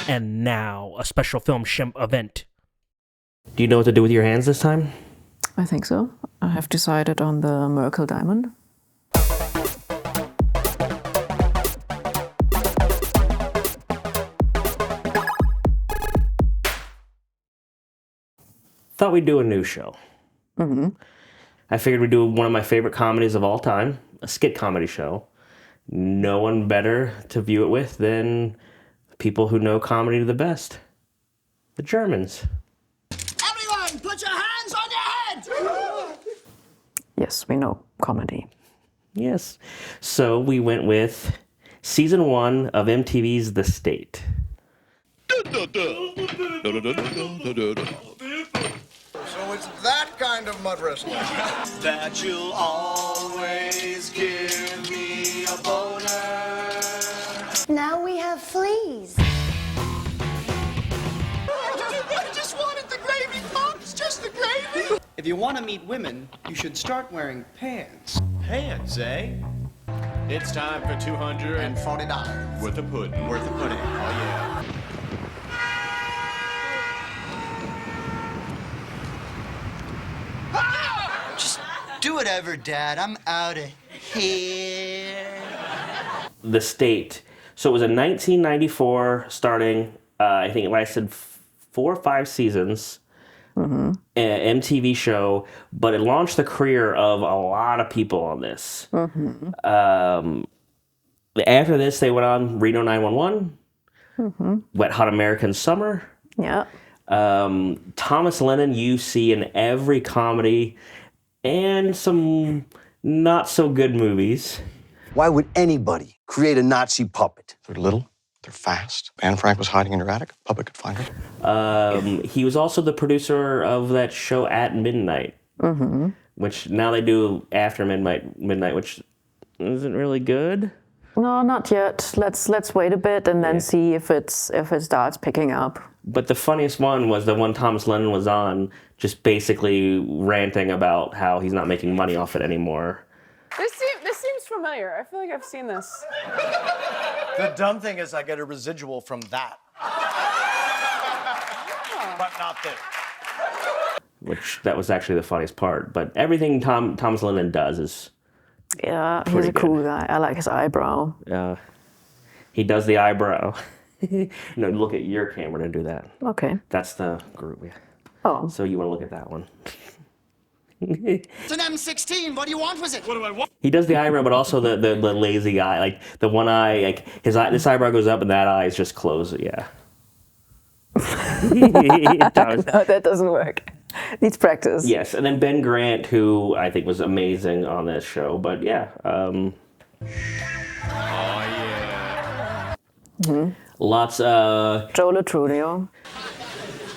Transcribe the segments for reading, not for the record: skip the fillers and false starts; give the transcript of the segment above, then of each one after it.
And now, a special film shimp event. Do you know what to do with your hands this time? I think so. I have decided on the Merkle diamond. Thought we'd do a new show. Mm-hmm. I figured we'd do one of my favorite comedies of all time, a skit comedy show. No one better to view it with than people who know comedy the best. The Germans. Everyone, put your hands on your head! Yes, we know comedy. Yes. So we went with season 1 of MTV's The State. So it's that kind of mud wrestling. That you'll always give me a boner. Now we have fleas. I just wanted the gravy, folks, just the gravy. If you want to meet women, you should start wearing pants. Pants, eh? It's time for $240 Worth of pudding. worth of pudding. Oh, yeah. Just do whatever, Dad. I'm out of here. The State. So it was a 1994 starting, I think it lasted 4 or 5 seasons, MTV show, but it launched the career of a lot of people on this. After this, they went on Reno 911, Wet Hot American Summer. Yeah. Thomas Lennon you see in every comedy and some not so good movies. Why would anybody create a Nazi puppet? They're little, they're fast. Anne Frank was hiding in her attic. Puppet could find her. He was also the producer of that show At Midnight, which now they do After Midnight, which isn't really good. No, not yet. Let's wait a bit and then see if it starts picking up. But the funniest one was the one Thomas Lennon was on, just basically ranting about how he's not making money off it anymore. This seems familiar. I feel like I've seen this. The dumb thing is I get a residual from that. But not this. Which that was actually the funniest part. But everything Thomas Lennon does is Yeah, he's Pretty a cool guy. I like his eyebrow. he does the eyebrow. No, look at your camera to do that. Okay. That's the group. Yeah. Oh. So you want to look at that one. It's an M16. What do you want with it? What do I want? He does the eyebrow, but also the lazy eye. Like the one eye, like his eye, this eyebrow goes up and that eye is just closed. Yeah. It does. No, that doesn't work. Needs practice. Yes, and then Ben Grant, who I think was amazing on this show. But yeah. Oh, yeah. Lots. Joe Latrudio.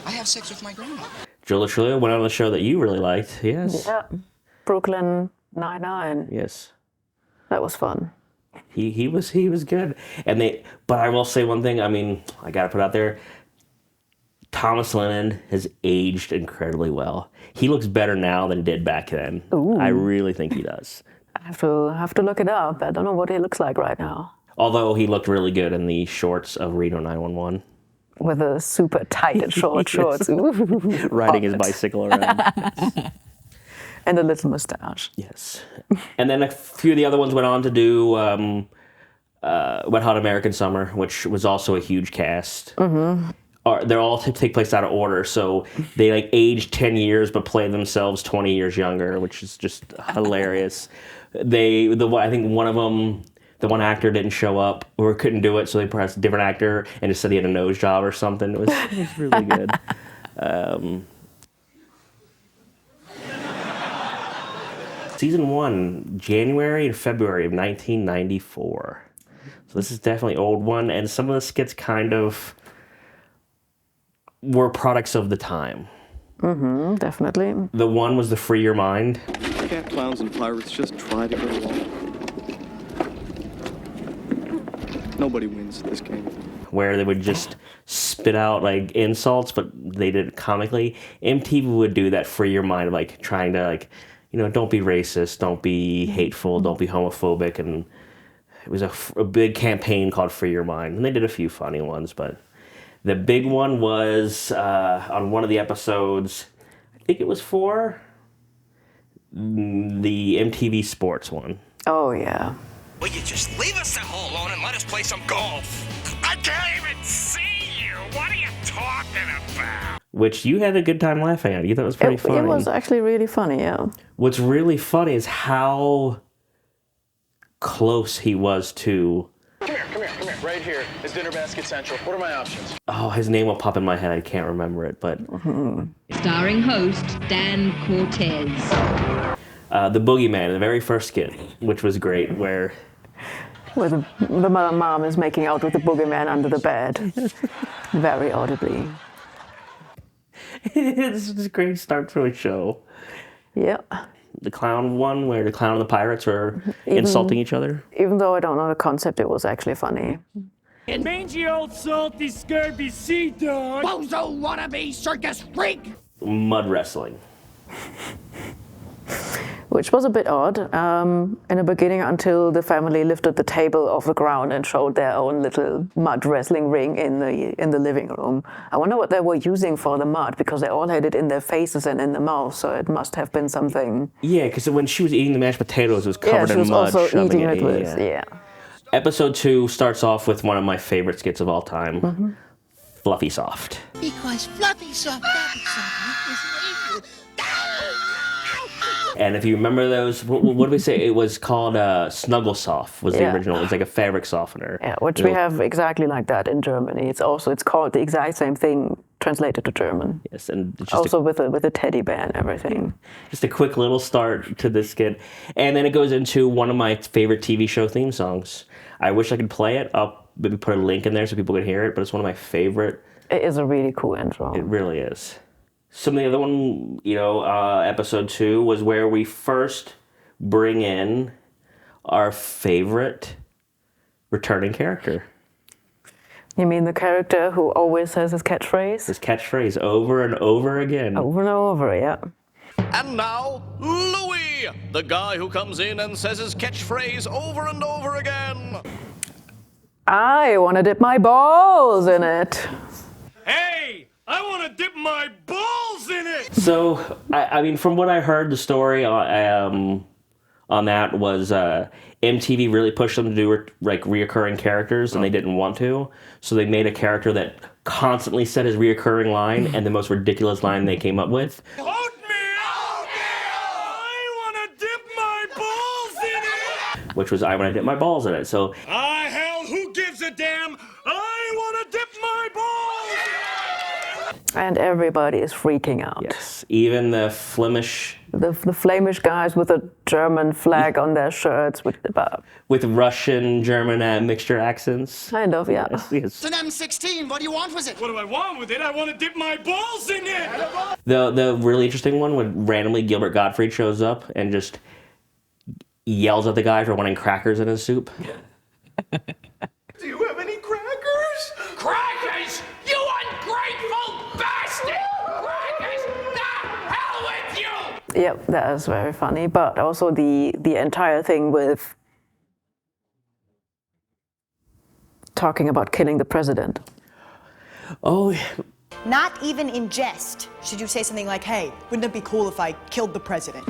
I have sex with my grandma. Joe Latrudio went on the show that you really liked. Yes. Yeah. Brooklyn Nine-Nine. Yes. That was fun. He was good. But I will say one thing. I mean, I gotta put out there. Thomas Lennon has aged incredibly well. He looks better now than he did back then. Ooh. I really think he does. I have to look it up. I don't know what he looks like right now. Although he looked really good in the shorts of Reno 911. With a super tight and short shorts. Ooh, Riding his hot. bicycle around. And a little mustache. Yes. And then a few of the other ones went on to do Wet Hot American Summer, which was also a huge cast. They're all take place out of order, so they like age 10 years but play themselves 20 years younger, which is just hilarious. I think one of them, the one actor didn't show up or couldn't do it, so they pressed a different actor and just said he had a nose job or something. It was really good. Season 1, January and February of 1994. So this is definitely an old one, and some of the skits kind of were products of the time. Definitely. The one was the Free Your Mind. Cat clowns and pirates just try to get along. Nobody wins this game. Where they would just spit out like insults, but they did it comically. MTV would do that Free Your Mind, like trying to like, don't be racist, don't be hateful, don't be homophobic, and it was a big campaign called Free Your Mind, and they did a few funny ones, but The big one was on one of the episodes, I think it was for the MTV Sports one. Oh, yeah. Will you just leave us the hell alone and let us play some golf? I can't even see you. What are you talking about? Which you had a good time laughing at. You thought it was pretty funny. It was actually really funny, yeah. What's really funny is how close he was to... Come here. Right here is Dinner Basket Central. What are my options? Oh, his name will pop in my head. I can't remember it, but... Starring host Dan Cortez. The Boogeyman, the very first skit, which was great, where... Where the mom is making out with the boogeyman under the bed. Very audibly. It's just a great start to a show. Yeah. The clown one, where the clown and the pirates were insulting each other. Even though I don't know the concept, it was actually funny. And mangy old salty scurvy sea dog. Bozo wannabe circus freak. Mud wrestling. Which was a bit odd in the beginning until the family lifted the table off the ground and showed their own little mud wrestling ring in the living room. I wonder what they were using for the mud, because they all had it in their faces and in the mouth, so it must have been something. Yeah, because when she was eating the mashed potatoes, it was covered in mud. Yeah, she was also shoving eating it with, yeah. Episode 2 starts off with one of my favorite skits of all time, Fluffy Soft. Because Fluffy Soft And if you remember those, what did we say? It was called Snuggle Soft was the original. It was like a fabric softener. Yeah, which we have exactly like that in Germany. It's called the exact same thing translated to German. Yes, and just also with a teddy bear and everything. Just a quick little start to this skit. And then it goes into one of my favorite TV show theme songs. I wish I could play it. I'll maybe put a link in there so people can hear it, but it's one of my favorite. It is a really cool intro. It really is. Some of the other one, episode 2 was where we first bring in our favorite returning character. You mean the character who always says his catchphrase? His catchphrase over and over again. Over and over, yeah. And now, Louis, the guy who comes in and says his catchphrase over and over again. I want to dip my balls in it. Hey! I want to dip my balls in it! So, I mean, from what I heard, the story on that was MTV really pushed them to do reoccurring characters, and they didn't want to. So they made a character that constantly said his reoccurring line, and the most ridiculous line they came up with. Oatmeal! I want to dip my balls in it! Which was, I want to dip my balls in it. So, Hell, who gives a damn? I want to dip my balls! And everybody is freaking out. Yes, even the Flemish... The Flemish guys with a German flag on their shirts with Russian, German mixture accents. Kind of, yeah. Yes. It's an M16. What do you want with it? What do I want with it? I want to dip my balls in it! The really interesting one when randomly Gilbert Gottfried shows up and just yells at the guy for wanting crackers in his soup. Do you have any crackers? Crackers? You ungrateful bastard! Crackers? The hell with you! Yep, that is very funny. But also the entire thing with talking about killing the president. Oh, Not even in jest should you say something like, hey, wouldn't it be cool if I killed the president?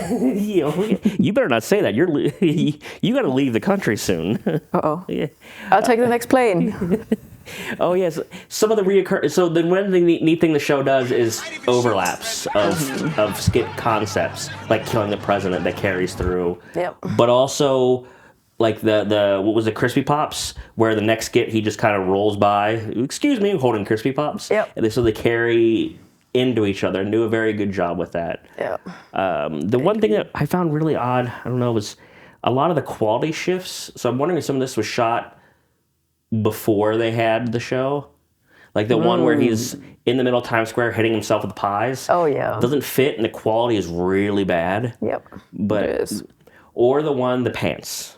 You better not say that. You got to leave the country soon. Uh-oh. Yeah. I'll take the next plane. Oh, yes. Some of the reoccur. So then one neat thing the show does is overlaps of skit concepts, like killing the president that carries through. Yep. But also, like the what was it, Crispy Pops, where the next skit he just kind of rolls by, excuse me, holding Crispy Pops. Yep. And so they carry into each other and do a very good job with that. Yeah. The one thing that I found really odd, I don't know, was a lot of the quality shifts. So I'm wondering if some of this was shot before they had the show. Like the one where he's in the middle of Times Square hitting himself with pies. Oh, yeah. Doesn't fit and the quality is really bad. Yep. But it is. Or the pants.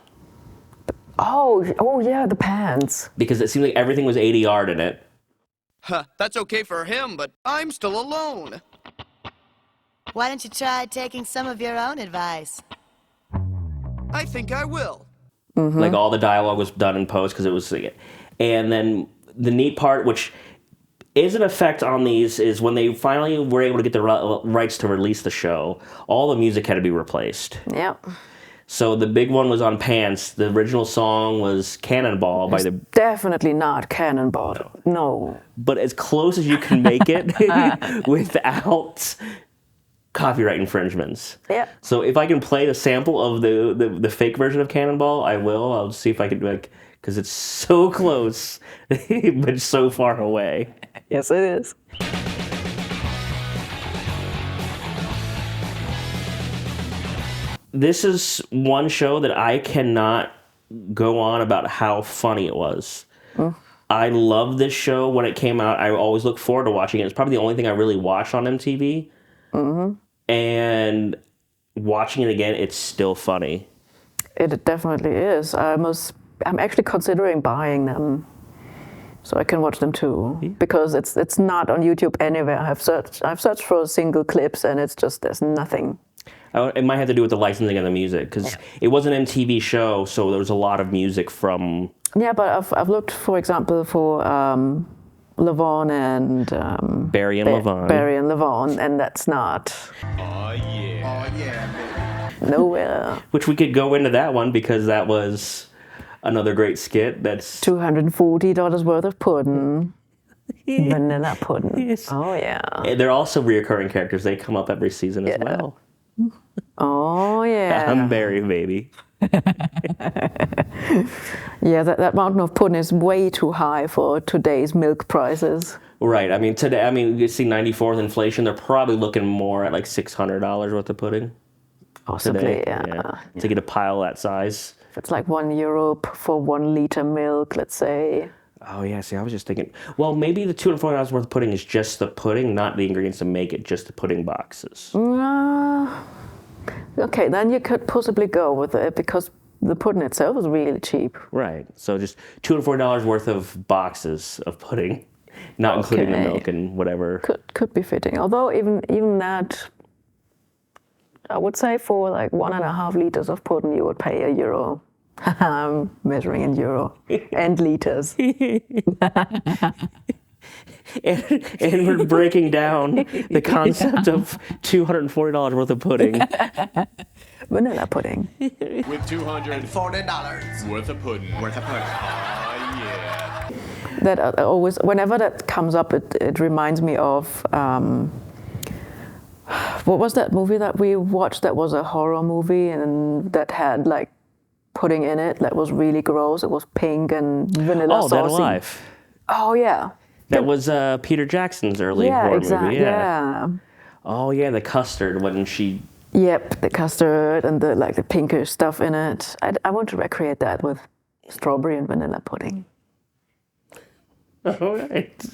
Oh yeah, the pants. Because it seemed like everything was 80 yard in it. Huh, that's okay for him, but I'm still alone. Why don't you try taking some of your own advice? I think I will. Like all the dialogue was done in post because it was, and then the neat part, which is an effect on these, is when they finally were able to get the rights to release the show, all the music had to be replaced. Yep. So the big one was on Pants. The original song was Cannonball by the... Definitely not Cannonball. No. But as close as you can make it without copyright infringements. Yeah. So if I can play the sample of the fake version of Cannonball, I will. I'll see if I can, like, because it's so close, but so far away. Yes, it is. This is one show that I cannot go on about how funny it was. I love this show when it came out. I always look forward to watching it. It's probably the only thing I really watched on MTV. And watching it again, it's still funny. It definitely is. I'm actually considering buying them so I can watch them too, because it's not on YouTube anywhere. I've searched for single clips and it's just there's nothing. It might have to do with the licensing of the music, because it was an MTV show, so there was a lot of music from... Yeah, but I've looked, for example, for Levon and... Barry and Levon. Barry and Levon, and that's not... Oh, yeah. Oh, yeah, baby. Nowhere. Which we could go into that one, because that was another great skit. That's... $240 worth of pudding. Vanilla pudding. Yes. Oh, yeah. And they're also reoccurring characters. They come up every season as well. Oh, yeah. I'm Barry, baby. Yeah, that mountain of pudding is way too high for today's milk prices. Right. I mean, today, you see 94th inflation, they're probably looking more at like $600 worth of pudding. Possibly, today. yeah. To get a pile that size. If it's like €1 for 1 liter milk, let's say. Oh, yeah. See, I was just thinking, well, maybe the $240 worth of pudding is just the pudding, not the ingredients to make it, just the pudding boxes. Okay, then you could possibly go with it, because the pudding itself is really cheap. Right. So just $240 worth of boxes of pudding, not including the milk and whatever. Could be fitting. Although even that, I would say for like 1.5 liters of pudding, you would pay €1. I'm measuring in euro and liters. And we're breaking down the concept of $240 worth of pudding. Vanilla pudding. With $240 worth of pudding. Oh, yeah. That always, whenever that comes up, it reminds me of, what was that movie that we watched that was a horror movie and that had like pudding in it that was really gross? It was pink and vanilla saucy. Dead Alive. Oh, yeah. That was Peter Jackson's early horror movie. Yeah. Oh, yeah, the custard when she... Yep, the custard and the pinkish stuff in it. I want to recreate that with strawberry and vanilla pudding. All right.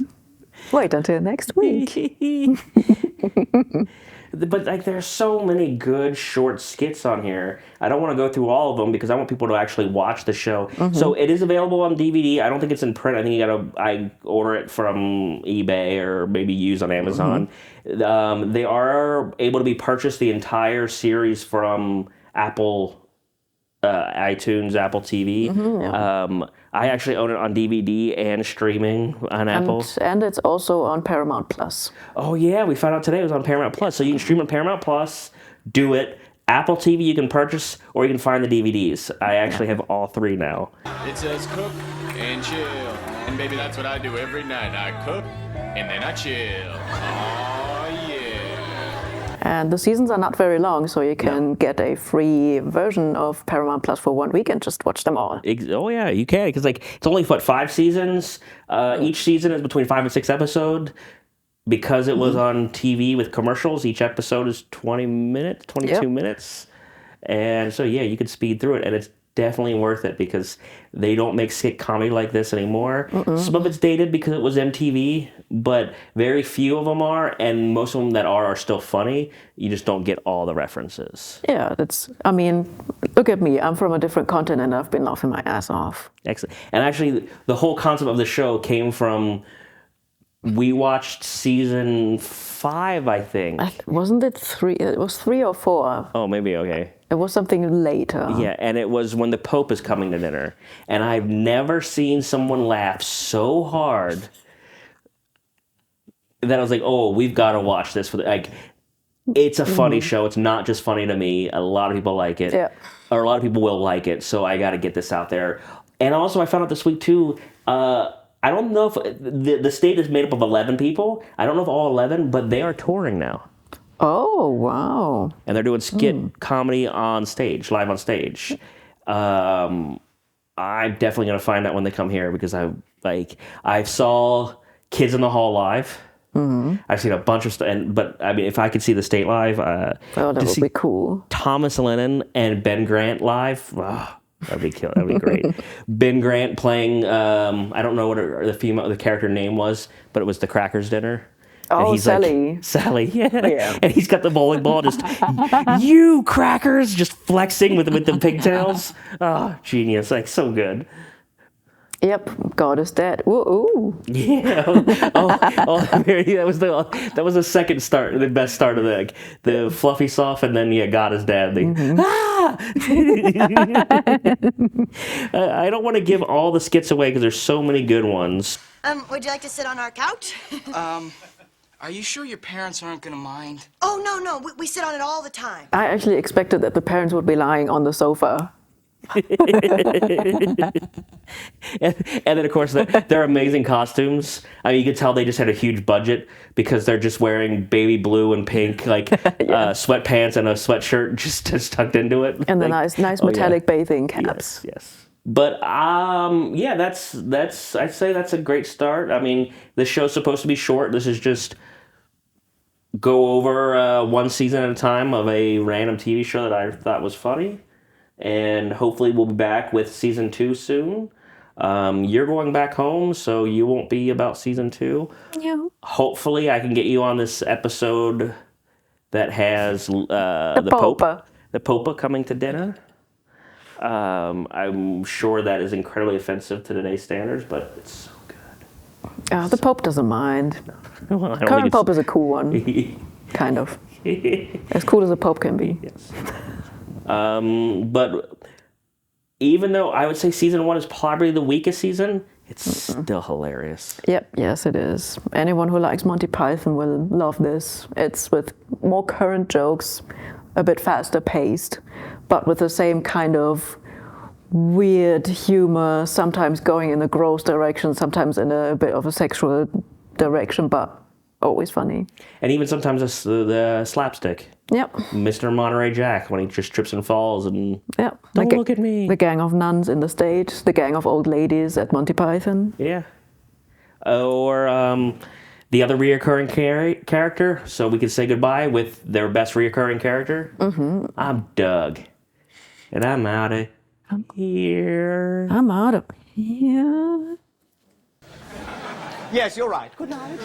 Wait until next week. But like, there's so many good short skits on here. I don't want to go through all of them because I want people to actually watch the show. So it is available on DVD. I don't think it's in print. I think I order it from eBay or maybe use on Amazon. They are able to be purchased, the entire series, from Apple iTunes, Apple TV. I actually own it on DVD and streaming on Apple. And it's also on Paramount Plus. Oh, yeah. We found out today it was on Paramount Plus. So you can stream on Paramount Plus, do it. Apple TV you can purchase, or you can find the DVDs. I actually have all three now. It says cook and chill. And baby, that's what I do every night. I cook and then I chill. Oh, yeah. And the seasons are not very long, so you can get a free version of Paramount Plus for 1 week and just watch them all. Oh, yeah, you can. Because it's only, 5 seasons? Each season is between 5 and 6 episodes. Because it was on TV with commercials, each episode is 22 minutes. And so, yeah, you could speed through it. And it's definitely worth it because they don't make skit comedy like this anymore. Some of it's dated because it was MTV, but very few of them are. And most of them that are still funny. You just don't get all the references. Yeah, look at me. I'm from a different continent. I've been laughing my ass off. Excellent. And actually, the whole concept of the show came from... We watched season 5, I think. Wasn't it 3? It was 3 or 4. Oh, maybe, okay. It was something later. Yeah, and it was when the Pope is coming to dinner. And I've never seen someone laugh so hard that I was like, oh, we've got to watch this. Like, it's a funny show. It's not just funny to me. A lot of people like it. Yeah. Or a lot of people will like it. So I got to get this out there. And also, I found out this week, too, I don't know if the state is made up of 11 people. I don't know if all 11, but they are touring now. Oh, wow. And they're doing skit comedy on stage, live on stage. I'm definitely going to find out when they come here because I saw Kids in the Hall live. I've seen a bunch of stuff, but I mean, if I could see the state live, that would be cool. Thomas Lennon and Ben Grant live, that'd be killer. That'd be great. Ben Grant playing, I don't know what the character name was, but it was the Crackers dinner. Oh, he's Sally. Sally, yeah. And he's got the bowling ball, just, you crackers, just flexing with the pigtails. Oh, genius. Like, so good. Yep, God is dead. Ooh. Yeah. That was the second start, the best start of the fluffy soft, and then God is dead. I don't want to give all the skits away because there's so many good ones. Would you like to sit on our couch? Are you sure your parents aren't gonna mind? Oh, no. We sit on it all the time. I actually expected that the parents would be lying on the sofa. and then, of course, their amazing costumes. I mean, you could tell they just had a huge budget because they're just wearing baby blue and pink, sweatpants and a sweatshirt just tucked into it. And the nice metallic bathing caps. Yes. But I'd say that's a great start. I mean, this show's supposed to be short. This is just go over one season at a time of a random TV show that I thought was funny. And hopefully we'll be back with season 2 soon. You're going back home, so you won't be about season 2. Yeah. Hopefully I can get you on this episode that has the Pope coming to dinner. I'm sure that is incredibly offensive to today's standards, but it's so good. The Pope doesn't mind. Well, Current Pope is a cool one. Kind of. As cool as a Pope can be. Yes. But even though I would say season 1 is probably the weakest season, it's still hilarious. Yep, yes it is. Anyone who likes Monty Python will love this. It's with more current jokes, a bit faster paced, but with the same kind of weird humor, sometimes going in a gross direction, sometimes in a bit of a sexual direction, but always funny. And even sometimes the slapstick. Yep. Mr. Monterey Jack, when he just trips and falls and yep. Don't look at me. The gang of nuns in the stage, the gang of old ladies at Monty Python. Yeah. Or the other reoccurring character, so we can say goodbye with their best reoccurring character. I'm Doug. And I'm out of here. I'm out of here. Yes, you're right. Good night.